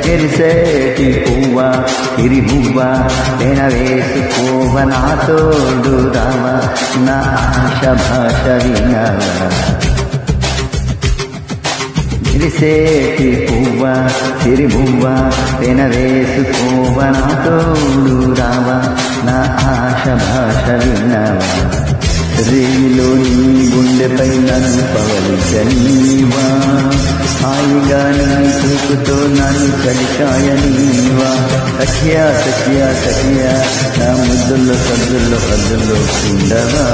మెరిసేటి పువ్వ తిరి పువ్వ పెన వేసుకోవ నా తోడు రావా నా ఆశ భాష వినవా మెరిసేటి పువ్వ తిరి పువ్వ పెన వేసుకోవ నా తోడు రావా నా ఆశ భాష వినవా రేయిలో నీ గుండెపై నన్ను పవలించనీవా హాయిగా నీ చూపుతో నన్ను చలికాయనీవా సఖ్యా సఖ్యా సఖ్యా నా ముద్దుల్లో సద్దుల్లో ఉండవా